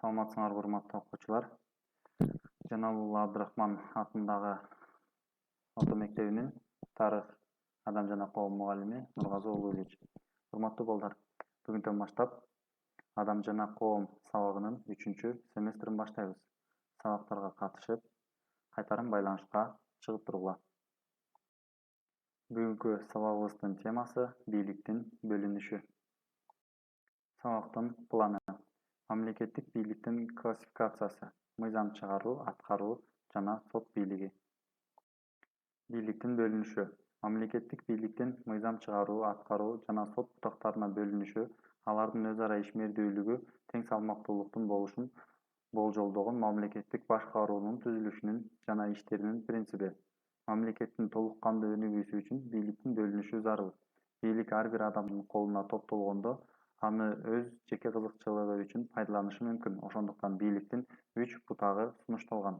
Саламатсыңар урматтуу окуучулар. Жаналулла Абдрахман атындагы орто мектебинин тарых, адам жана коом мугалими Нургазы уулу Ильич. Урматтуу балдар, бүгүндөн баштап адам жана коом сабагынын 3-семестрин баштайбыз. Сабактарга катышып, кайтарым байланышка чыгып тургула. Бүгүнкү сабагыбыздын темасы бийликтин бөлүнүшү. Сабактын планы: мамлекеттик бийликтин классификациясы, мыйзам чыгаруу, аткаруу жана сот бийлиги. Бийликтин бөлүнүшү: мамлекеттик бийликтин мыйзам чыгаруу, аткаруу жана сот бутактарына бөлүнүшү алардын өз ара ишмердүүлүгү, тең салмактуулуктун болушун болжолдогон мамлекеттик башкаруунун түзүлүшүнүн жана иштеринин принциби. Мамлекеттин толук кандуу өнүгүүсү үчүн бийликтин бөлүнүшү зарыл. Бийлик ар бир адамдын колуна топтолгондо аны өз жеке кызыкчылыгы үчүн пайдаланышы мүмкүн. Ошондуктан бийликтин 3 бутагы сунушталган.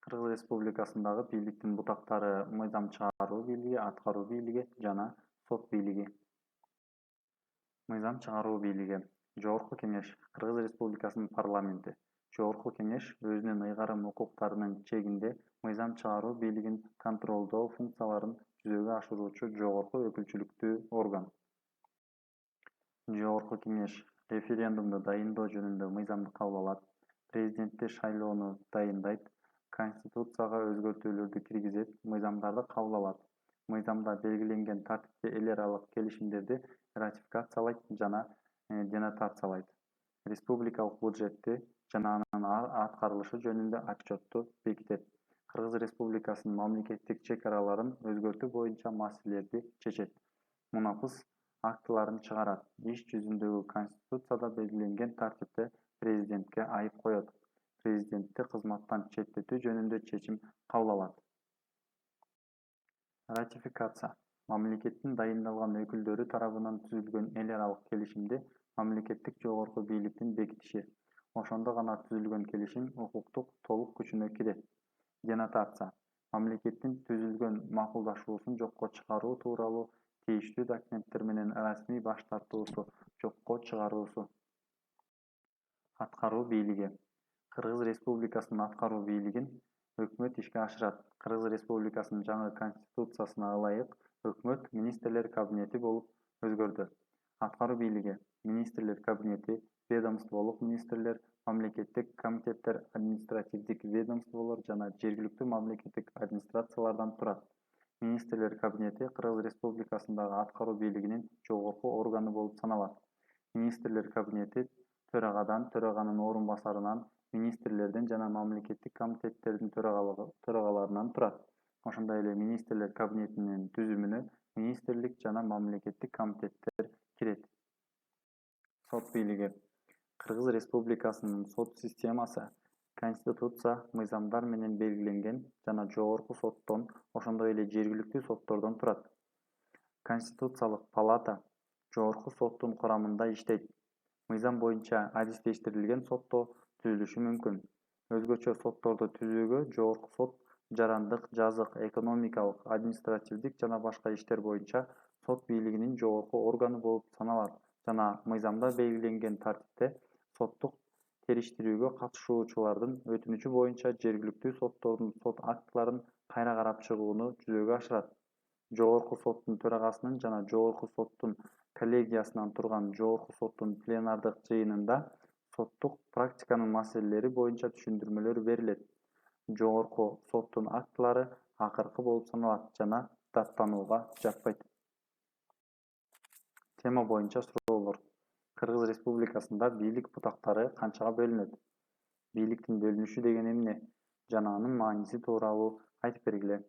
Кыргыз Республикасындагы бийликтин бутактары: мыйзам чыгаруу бийлиги, аткаруу бийлиги жана сот бийлиги. Мыйзам чыгаруу бийлиги. Жогорку Кеңеш — Кыргыз Республикасынын парламенти. Жогорку Кеңеш өзүнүн ыйгарым укуктарынын чегинде мыйзам чыгаруу бийлигин контролдоо функцияларын жүзөгө ашыруучу жогорку өкүлчүлүктүү орган. Жогорку Кеңеш референдумду дайындоо жөнүндө мыйзамды кабыл алат, президентти шайлоону дайындайт, конституцияга өзгөртүүлөрдү киргизет, мыйзамдарды кабыл алат, мыйзамда белгиленген тартипте эл аралык келишимдерди ратификациялайт жана денотациялайт, республикалык бюджетти жана анын аткарылышы жөнүндө отчетту бекитет, Кыргыз Республикасынын мамлекеттик чек араларын өзгөртүү боюнча маселелерди чечет, мунапыс актыларын чыгарат, иш жүзүндөгү конституцияда белгиленген тартипте президентке айып коет, президентти кызматтан четтетүү жөнүндө чечим кабыл алат. Ратификация: мамлекеттин дайындалган өкүлдөрү тарабынан түзүлгөн эл аралык келишимди мамлекеттик жогорку бийликтин бекитиши. Ошондо гана түзүлгөн келишим укуктук толук күчүнө кирет. Денотация: мамлекеттин түзүлгөн макулдашуусун жокко чыгаруу тууралуу тийиштүү документтер менен расмий баш тартуусу, жокко чыгаруусу. Аткаруу бийлиги. Кыргыз Республикасынын аткаруу бийлигин өкмөт ишке ашырат. Кыргыз Республикасынын жаңы конституциясына ылайык өкмөт министрлер кабинети болуп өзгөрдү. Аткаруу бийлиги: министрлер кабинети, ведомстволук министрлер, мамлекеттик комитеттер, административдик ведомстволор жана жергиликтүү мамлекеттик администрациялардан турат. Министрлер кабинети Кыргыз Республикасындагы аткаруу бийлигинин жогорку органы болуп саналат. Министрлер кабинети төрагадан, төраганын орун басарынан, министрлерден жана мамлекеттик комитеттердин төрагаларынан турат. Ошондой эле министрлер кабинетинин түзүмүнө министрлик жана мамлекеттик комитеттер кирет. Сот бийлиги. Кыргыз Республикасынын сот системасы Конституция, мыйзамдар менен белгиленген жана жогорку соттон, ошондой эле жергиликтүү соттордон турат. Конституциялык палата жогорку соттун курамында иштейт. Мыйзам боюнча адистештирилген сотто түзүлүшү мүмкүн. Өзгөчө сотторду түзүүгө жогорку сот жарандык, жазык, экономикалык, административдик жана башка иштер боюнча сот бийлигинин жогорку органы болуп саналат жана мыйзамда белгиленген тартипте соттук териштирүүгө катышуучулардын өтүнүчү боюнча жергиликтүү соттордун сот актыларын кайра карап чыгууну жүзөгө ашырат. Жогорку соттун төрагасынын жана жогорку соттун коллегиясынан турган жогорку соттун пленардык жыйынында соттук практиканын маселелери боюнча түшүндүрмөлөр берилет. Жогорку соттун актылары акыркы болуп саналат жана даттанууга жатпайт. Тема боюнча суроолор. Кыргыз Республикасында бийлик бутактары канчага бөлүнөт? Бийликтин бөлүнүшү деген эмне жана анын мааниси тууралуу айтып бергиле.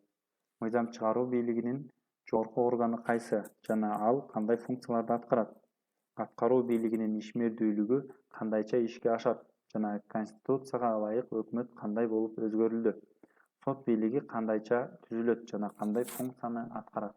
Мыйзам чыгаруу бийлигинин жогорку органы кайсы жана ал кандай функцияларды аткарат? Аткаруу бийлигинин ишмердүүлүгү кандайча ишке ашат жана Конституцияга ылайык өкмөт кандай болуп өзгөрүлдү? Сот бийлиги кандайча түзүлөт жана кандай функцияны аткарат?